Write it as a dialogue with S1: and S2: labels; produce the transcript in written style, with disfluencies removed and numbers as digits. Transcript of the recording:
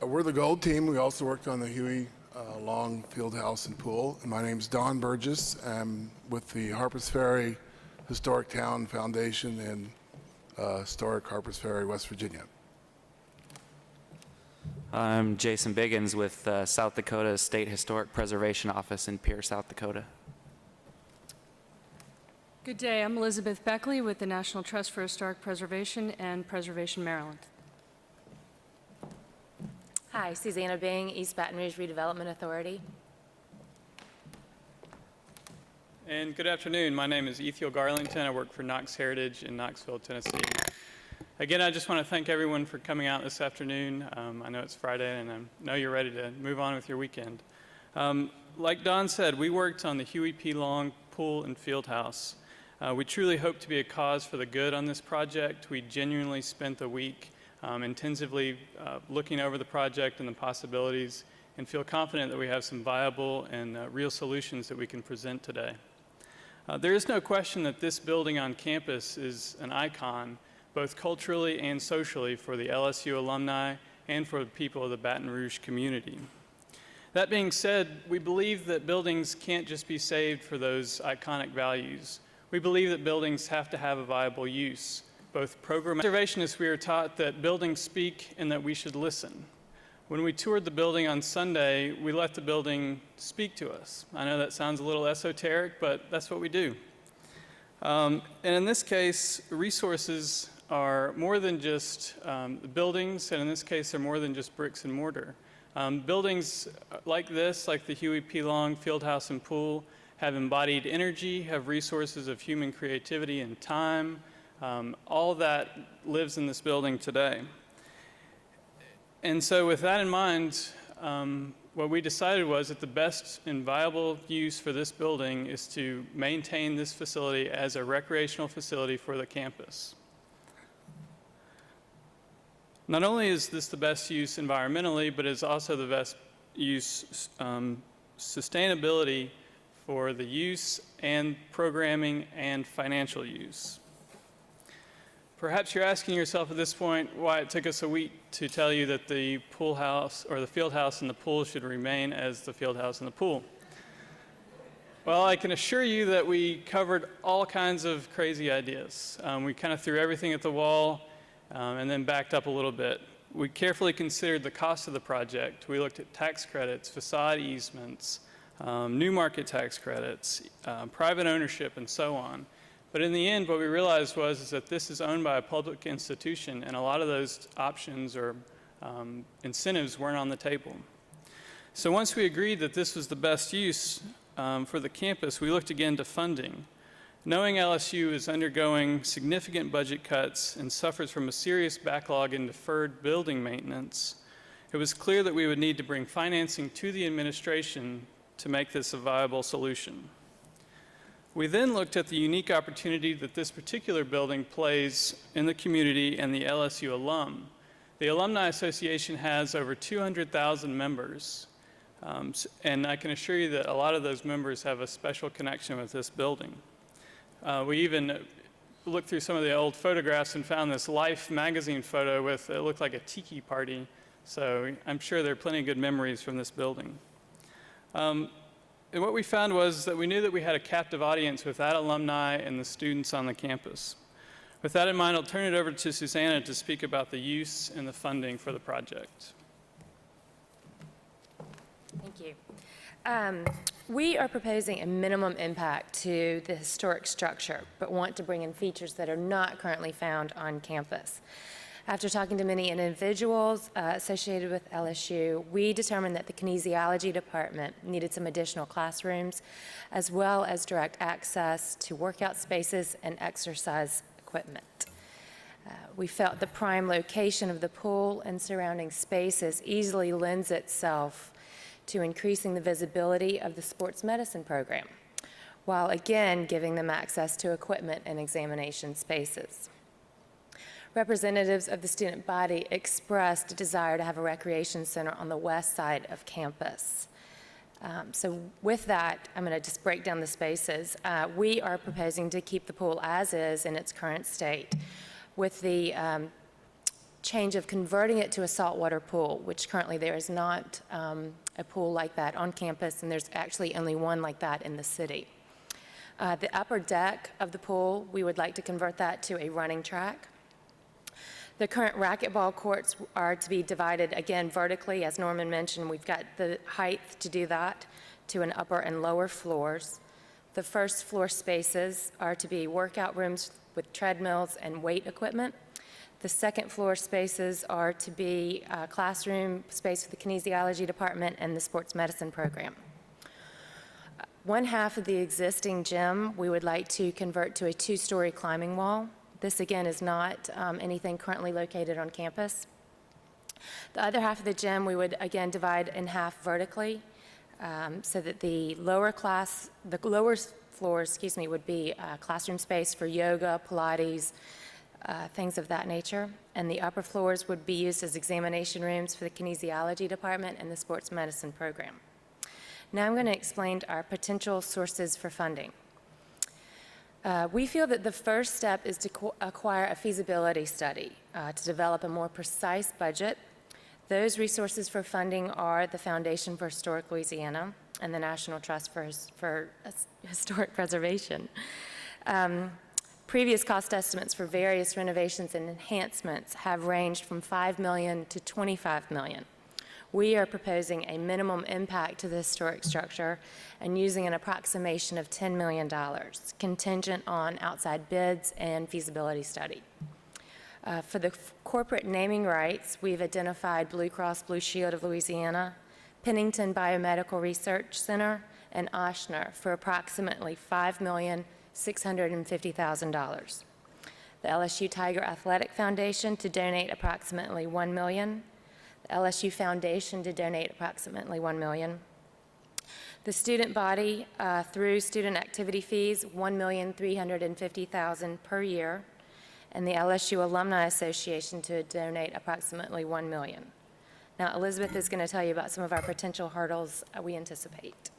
S1: We're the gold team. We also worked on the Huey Long Field House and Pool. And my name is Don Burgess. I'm with the Harpers Ferry Historic Town Foundation in historic Harpers Ferry, West Virginia.
S2: I'm Jason Biggins with South Dakota State Historic Preservation Office in Pierre, South Dakota.
S3: Good day. I'm Elizabeth Beckley with the National Trust for Historic Preservation and Preservation Maryland.
S4: Hi, Susanna Bing, East Baton Rouge Redevelopment Authority.
S5: And good afternoon. My name is Ethiel Garlington. I work for Knox Heritage in Knoxville, Tennessee. Again, I just want to thank everyone for coming out this afternoon. I know it's Friday, and I know you're ready to move on with your weekend. Like Don said, we worked on the Huey P. Long Pool and Field House. We truly hope to be a cause for the good on this project. We genuinely spent the week intensively looking over the project and the possibilities, and feel confident that we have some viable and real solutions that we can present today. There is no question that this building on campus is an icon, both culturally and socially, for the LSU alumni and for the people of the Baton Rouge community. That being said, we believe that buildings can't just be saved for those iconic values. We believe that buildings have to have a viable use. Both preservationists, we are taught that buildings speak and that we should listen. When we toured the building on Sunday, we let the building speak to us. I know that sounds a little esoteric, but that's what we do. And in this case, resources are more than just buildings, and in this case, they're more than just bricks and mortar. Buildings like this, like the Huey P. Long Fieldhouse and Pool, have embodied energy, have resources of human creativity and time. All that lives in this building today. And so with that in mind, what we decided was that the best and viable use for this building is to maintain this facility as a recreational facility for the campus. Not only is this the best use environmentally, but it's also the best use sustainability for the use and programming and financial use. Perhaps you're asking yourself at this point why it took us a week to tell you that the pool house or the field house and the pool should remain as the field house and the pool. Well, I can assure you that we covered all kinds of crazy ideas. We kind of threw everything at the wall and then backed up a little bit. We carefully considered the cost of the project. We looked at tax credits, facade easements, new market tax credits, private ownership, and so on. But in the end, what we realized was that this is owned by a public institution, and a lot of those options or incentives weren't on the table. So once we agreed that this was the best use for the campus, we looked again to funding. Knowing LSU is undergoing significant budget cuts and suffers from a serious backlog in deferred building maintenance, it was clear that we would need to bring financing to the administration to make this a viable solution. We then looked at the unique opportunity that this particular building plays in the community and the LSU alum. The Alumni Association has over 200,000 members, and I can assure you that a lot of those members have a special connection with this building. We even looked through some of the old photographs and found this Life magazine photo with, it looked like a tiki party, so I'm sure there are plenty of good memories from this building. And what we found was that we knew that we had a captive audience with that alumni and the students on the campus. With that in mind, I'll turn it over to Susanna to speak about the use and the funding for the project.
S4: Thank you. We are proposing a minimum impact to the historic structure, but want to bring in features that are not currently found on campus. After talking to many individuals associated with LSU, we determined that the kinesiology department needed some additional classrooms, as well as direct access to workout spaces and exercise equipment. We felt the prime location of the pool and surrounding spaces easily lends itself to increasing the visibility of the sports medicine program, while again giving them access to equipment and examination spaces. Representatives of the student body expressed a desire to have a recreation center on the west side of campus. So with that, I'm going to just break down the spaces. We are proposing to keep the pool as is in its current state, with the change of converting it to a saltwater pool, which currently there is not a pool like that on campus, and there's actually only one like that in the city. The upper deck of the pool, we would like to convert that to a running track. The current racquetball courts are to be divided, again, vertically. As Norman mentioned, we've got the height to do that to an upper and lower floors. The first floor spaces are to be workout rooms with treadmills and weight equipment. The second floor spaces are to be a classroom space for the kinesiology department and the sports medicine program. One half of the existing gym we would like to convert to a 2-story climbing wall. This, again, is not anything currently located on campus. The other half of the gym we would, again, divide in half vertically so that the lower floors, would be classroom space for yoga, Pilates, things of that nature. And the upper floors would be used as examination rooms for the kinesiology department and the sports medicine program. Now I'm going to explain our potential sources for funding. We feel that the first step is to acquire a feasibility study to develop a more precise budget. Those resources for funding are the Foundation for Historic Louisiana and the National Trust for Historic Preservation. Previous cost estimates for various renovations and enhancements have ranged from $5 million to $25 million. We are proposing a minimum impact to the historic structure and using an approximation of $10 million, contingent on outside bids and feasibility study. For the corporate naming rights, we've identified Blue Cross Blue Shield of Louisiana, Pennington Biomedical Research Center, and Ochsner for approximately $5,650,000. The LSU Tiger Athletic Foundation to donate approximately $1 million. The LSU Foundation to donate approximately $1 million. The student body, through student activity fees, $1,350,000 per year, and the LSU Alumni Association to donate approximately $1 million. Now, Elizabeth is going to tell you about some of our potential hurdles we anticipate.